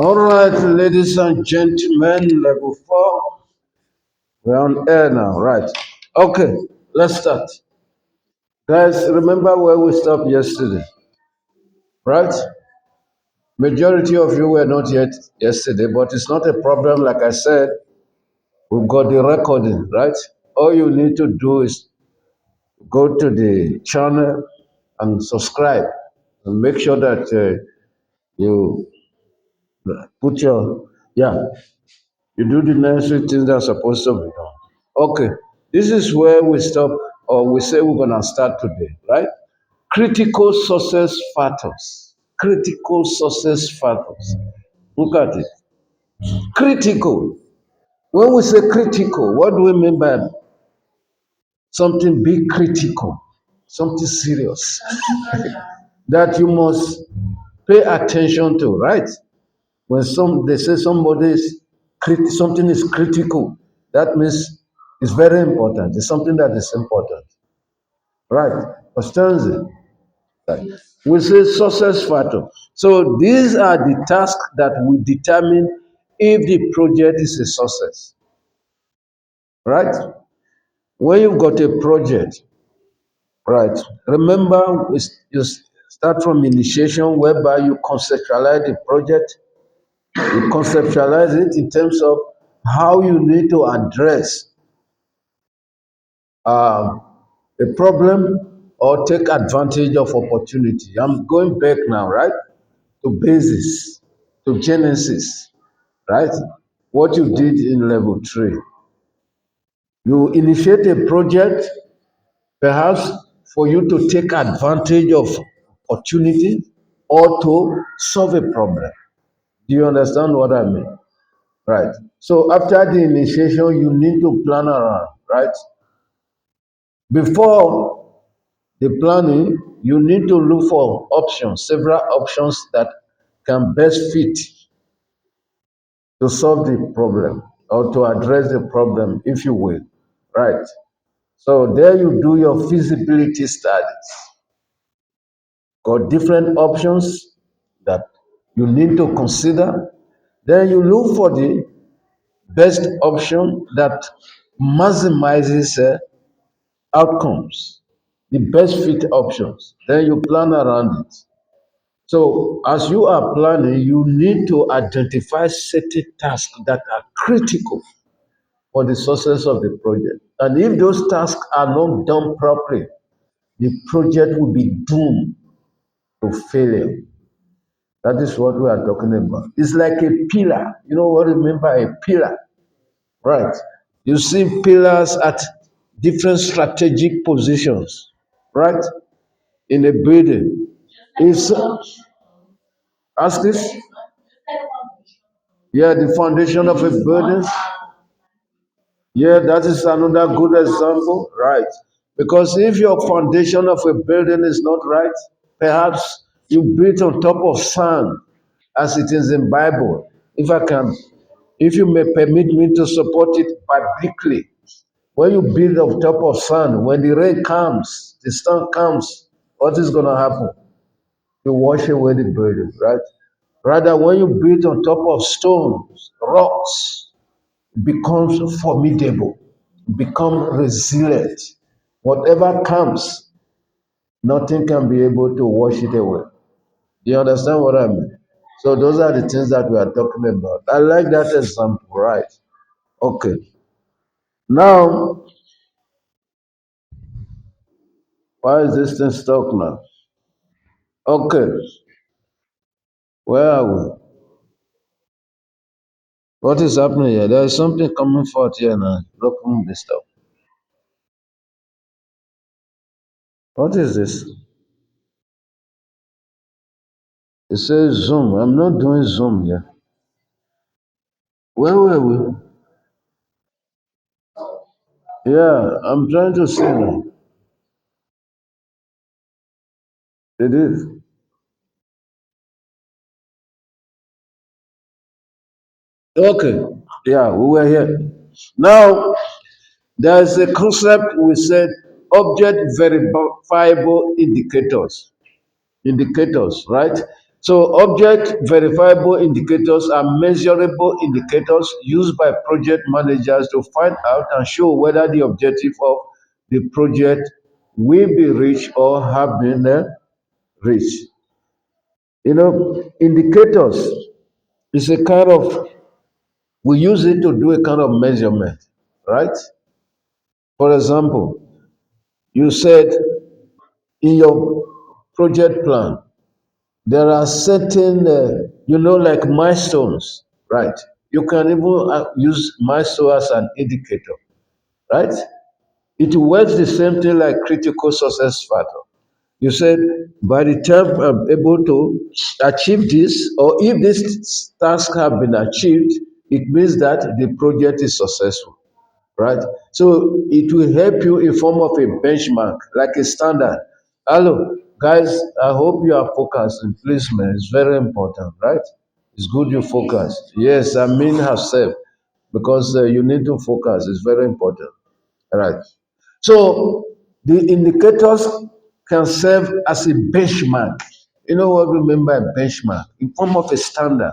All right, ladies and gentlemen, level 4. We're on air now, right? Okay, let's start. Guys, remember where we stopped yesterday, right? Majority of you were not yet yesterday, but it's not a problem. Like I said, we've got the recording, right? All you need to do is go to the channel and subscribe and make sure that you put your, yeah, you do the necessary things that are supposed to be done. Okay, this is where we stop, or we say we're going to start today, right? Critical success factors. Critical success factors. Look at it. Critical. When we say critical, what do we mean by something big critical? Something serious that you must pay attention to, right? When they say something is critical, that means it's very important. It's something that is important, right? Understand? Right. We say success factor. So these are the tasks that will determine if the project is a success, right? When you've got a project, right? Remember, you start from initiation, whereby you conceptualize the project. You conceptualize it in terms of how you need to address um, a problem or take advantage of opportunity. I'm going back now, right? To basis, to genesis, right? What you did in level 3. You initiate a project, perhaps for you to take advantage of opportunity or to solve a problem. Do you understand what I mean? Right. So after the initiation, you need to plan around, right? Before the planning, you need to look for options, several options that can best fit to solve the problem or to address the problem, if you will, right? So there you do your feasibility studies. Got different options that you need to consider. Then you look for the best option that maximizes outcomes, the best fit options. Then you plan around it. So as you are planning, you need to identify certain tasks that are critical for the success of the project. And if those tasks are not done properly, the project will be doomed to failure. That is what we are talking about. It's like a pillar. You know what I mean by a pillar? Right. You see pillars at different strategic positions, right? In a building. If ask this, yeah, the foundation of a building. Yeah, that is another good example, right? Because if your foundation of a building is not right, perhaps you build on top of sand, as it is in Bible. If you may permit me to support it biblically, when you build on top of sand, when the rain comes, the storm comes, what is going to happen? You wash away the building, right? Rather, when you build on top of stones, rocks, becomes formidable, become resilient. Whatever comes, nothing can be able to wash it away. Do you understand what I mean? So those are the things that we are talking about. I like that example, right? Okay. Now, why is this thing stuck now? Okay. Where are we? What is happening here? There is something coming forth here now. Blocking this stuff. What is this? It says Zoom. I'm not doing Zoom here. Where were we? Yeah, I'm trying to see now. It is. Okay. Yeah, we were here. Now, there's a concept we said object verifiable indicators. Indicators, right? So object verifiable indicators are measurable indicators used by project managers to find out and show whether the objective of the project will be reached or have been reached. Indicators is a kind of, we use it to do a kind of measurement, right? For example, you said in your project plan, there are certain, like milestones, right? You can even use milestone as an indicator, right? It works the same thing like critical success factor. You said, by the time I'm able to achieve this, or if this task have been achieved, it means that the project is successful, right? So it will help you in form of a benchmark, like a standard. Hello, guys, I hope you are focused in placement. It's very important, right? It's good you focus. Yes, I mean herself, because you need to focus. It's very important. All right. So the indicators can serve as a benchmark. You know what we mean by benchmark? In form of a standard,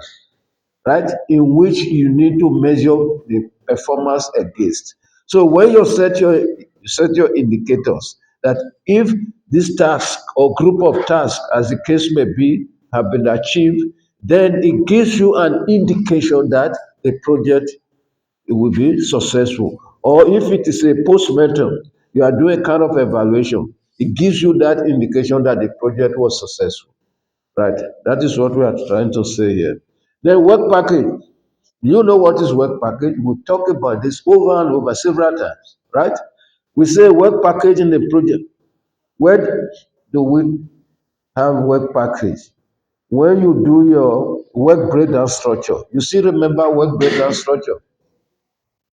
right? In which you need to measure the performance against. So when you set your indicators, that if this task or group of tasks, as the case may be, have been achieved, then it gives you an indication that the project will be successful. Or if it is a post-mortem, you are doing a kind of evaluation, it gives you that indication that the project was successful. Right? That is what we are trying to say here. Then work package. You know what is work package? We talk about this over and over several times, right? We say work package in the project. Where do we have work package? When you do your work breakdown structure, you still remember work breakdown structure,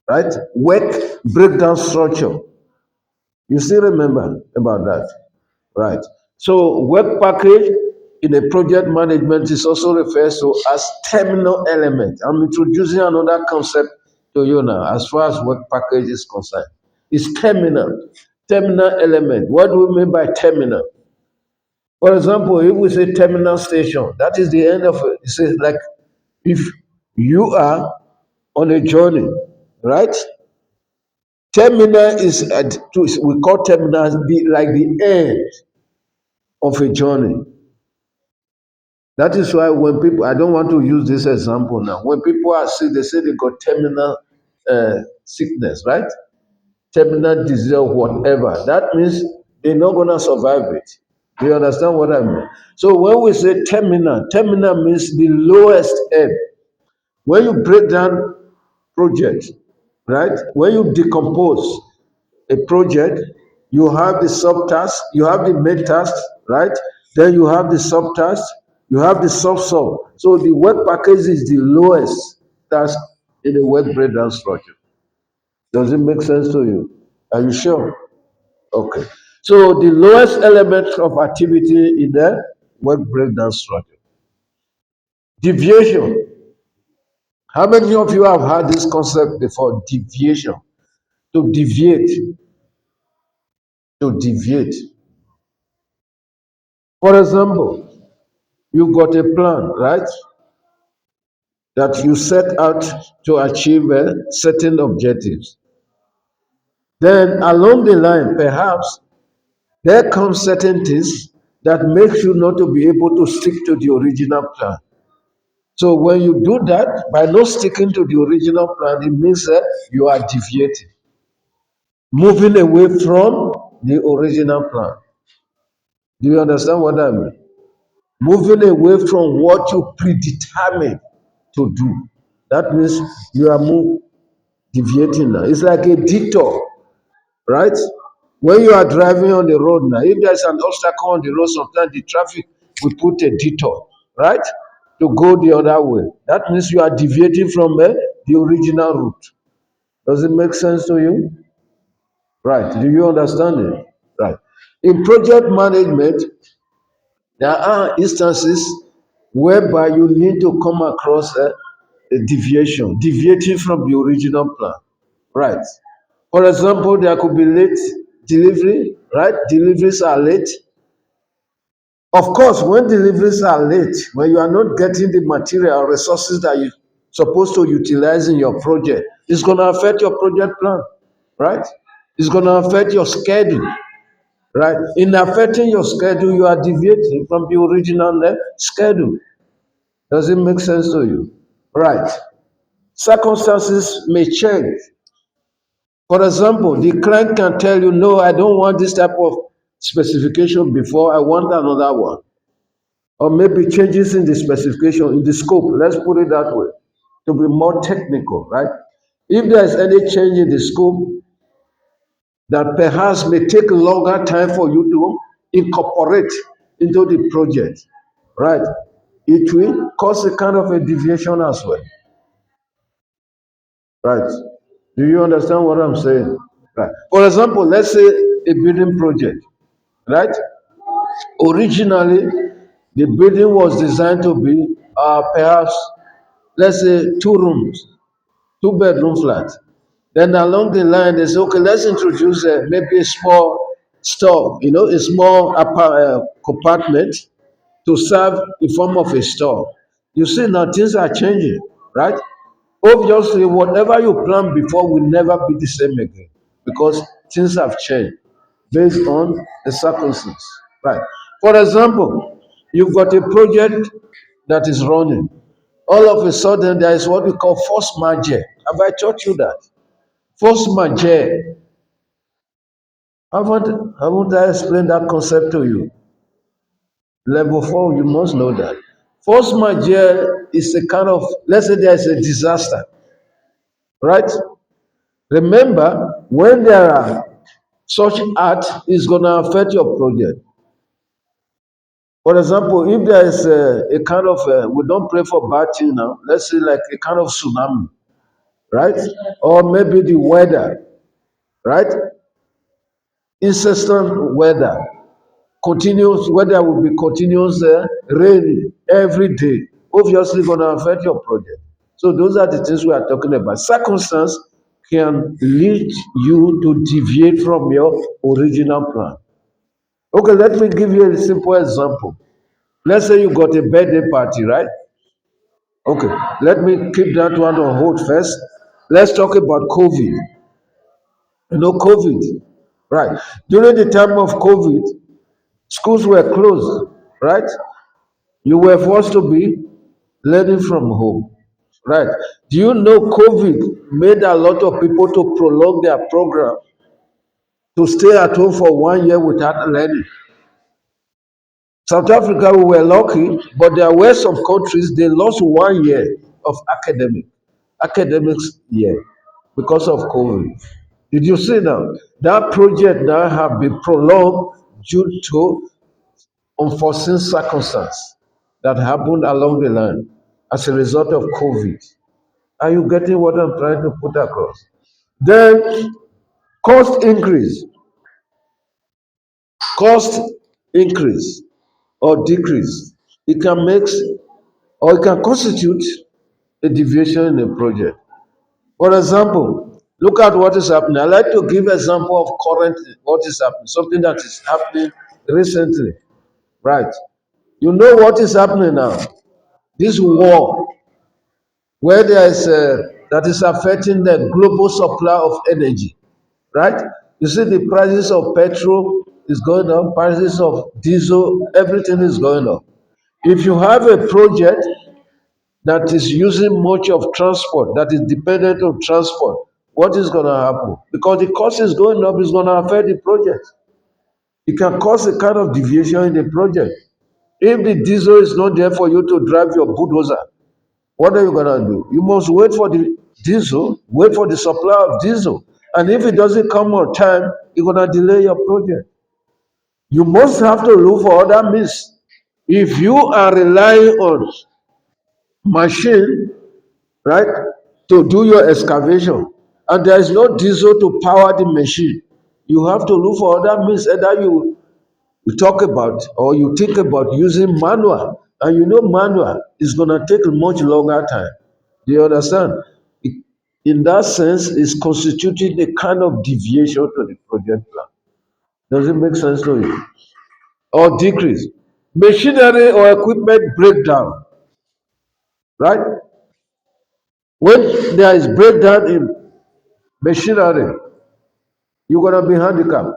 right? Work breakdown structure. You still remember about that, right? So work package in a project management is also referred to as terminal element. I'm introducing another concept to you now as far as work package is concerned. It's terminal, terminal element. What do we mean by terminal? For example, if we say terminal station, that is the end of it. It says like if you are on a journey, right? Terminal is we call terminal like the end of a journey. That is why when people, I don't want to use this example now. When people are sick, they say they got terminal sickness, right? Terminal disease or whatever. That means they're not gonna survive it. Do you understand what I mean? So when we say terminal, terminal means the lowest ebb. When you break down project, right? When you decompose a project, you have the subtask, you have the main task, right? Then you have the subtask, you have the sub-sub. So the work package is the lowest task in the work breakdown structure. Does it make sense to you? Are you sure? Okay. So the lowest element of activity in the work breakdown structure. Deviation. How many of you have had this concept before? Deviation. To deviate. To deviate. For example, you got a plan, right? That you set out to achieve certain objectives. Then along the line, perhaps there comes certain things that makes you not to be able to stick to the original plan. So when you do that, by not sticking to the original plan, it means that you are deviating, moving away from the original plan. Do you understand what I mean? Moving away from what you predetermined to do. That means you are deviating now. It's like a detour, right? When you are driving on the road now, if there's an obstacle on the road, sometimes the traffic will put a detour, right? To go the other way. That means you are deviating from the original route. Does it make sense to you? Right. Do you understand it? Right. In project management, there are instances whereby you need to come across a deviation, deviating from the original plan. Right. For example, there could be late delivery, right? Deliveries are late, Of course, when deliveries are late, when you are not getting the material or resources that you're supposed to utilize in your project, it's going to affect your project plan, right? It's going to affect your schedule, right? In affecting your schedule, you are deviating from the original schedule. Does it make sense to you? Right. Circumstances may change. For example, the client can tell you, no, I don't want this type of specification before, I want another one. Or maybe changes in the specification, in the scope, let's put it that way, to be more technical, right? If there is any change in the scope that perhaps may take longer time for you to incorporate into the project, right? It will cause a kind of a deviation as well, right? Do you understand what I'm saying? Right. For example, let's say a building project, right? Originally, the building was designed to be perhaps, let's say, 2 rooms, 2 bedroom flat. Then along the line, they say, okay, let's introduce maybe a small store, a small compartment to serve in form of a store. You see, now things are changing, right? Obviously, whatever you planned before will never be the same again because things have changed based on the circumstances, right? For example, you've got a project that is running. All of a sudden, there is what we call force majeure. Have I taught you that? Force majeure. Haven't I explained that concept to you? Level 4, you must know that. Force majeure is a kind of, let's say there's a disaster, right? Remember, when there are such acts, it's going to affect your project. For example, if there is a kind of, we don't pray for bad thing now, let's say like a kind of tsunami, right? Or maybe the weather, right? Incessant weather, continuous weather will be continuous rain every day. Obviously, going to affect your project. So those are the things we are talking about. Circumstance can lead you to deviate from your original plan. Okay, let me give you a simple example. Let's say you got a birthday party, right? Okay, let me keep that one on hold first. Let's talk about COVID. COVID, right? During the time of COVID, schools were closed, right? You were forced to be learning from home, right? Do you know COVID made a lot of people to prolong their program to stay at home for 1 year without learning? South Africa, we were lucky, but there were some countries they lost 1 year of academics year because of COVID. Did you see now? That project now have been prolonged due to unforeseen circumstances that happened along the line as a result of COVID. Are you getting what I'm trying to put across? Then cost increase, cost increase or decrease. It can make or it can constitute a deviation in a project. For example, look at what is happening. I like to give example of current what is happening, something that is happening recently. Right. You know what is happening now? This war, where there is that is affecting the global supply of energy. Right? You see, the prices of petrol is going up, prices of diesel, everything is going up. If you have a project that is using much of transport, that is dependent on transport, what is going to happen? Because the cost is going up, it's going to affect the project. It can cause a kind of deviation in the project. If the diesel is not there for you to drive your bulldozer, what are you going to do? You must wait for the diesel, wait for the supply of diesel. And if it doesn't come on time, you're going to delay your project. You must have to look for other means. If you are relying on machine, right, to do your excavation, and there is no diesel to power the machine, you have to look for other means. Either you talk about or you think about using manual, and manual is going to take a much longer time. Do you understand? In that sense, it's constituting a kind of deviation to the project plan. Does it make sense to you? Or decrease? machinery or equipment breakdown, right? When there is breakdown in machinery, you're gonna be handicapped.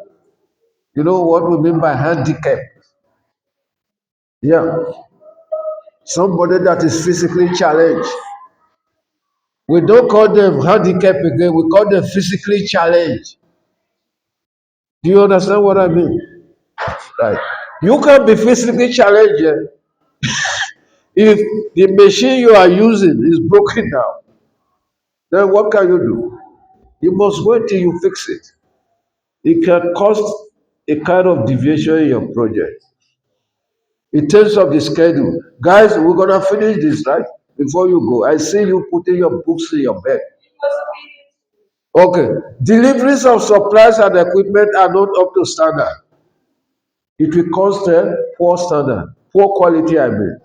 You know what we mean by handicap? Yeah, somebody that is physically challenged. We don't call them handicap again, we call them physically challenged. Do you understand what I mean? Right. You can be physically challenged if the machine you are using is broken down. Then what can you do? You must wait till you fix it. It can cause a kind of deviation in your project. In terms of the schedule, guys, we're gonna finish this, right? Before you go, I see you putting your books in your bag. Okay. Deliveries of supplies and equipment are not up to standard. It will cause a poor standard, poor quality, I mean,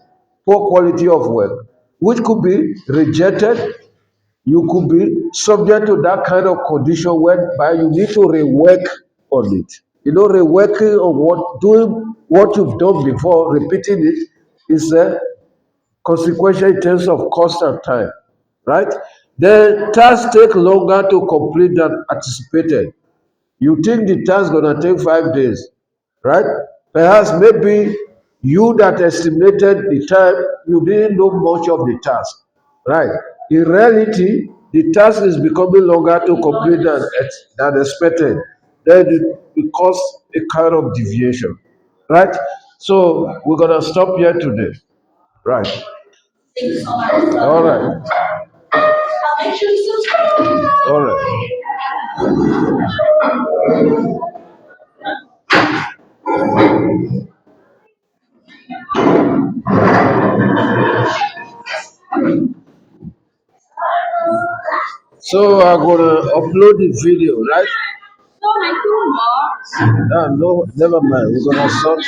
poor quality of work, which could be rejected. You could be subject to that kind of condition whereby you need to rework on it. You know, reworking on doing what you've done before, repeating it is a consequential in terms of cost and time, right? The tasks take longer to complete than anticipated. You think the task gonna take 5 days, right? Perhaps maybe you that estimated the time, you didn't know much of the task, right? In reality, the task is becoming longer to complete than expected. Then it causes a kind of deviation, right? So we're gonna stop here today, right? All right, all right. So I'm gonna upload the video, right? No, no, never mind. We're gonna sort it.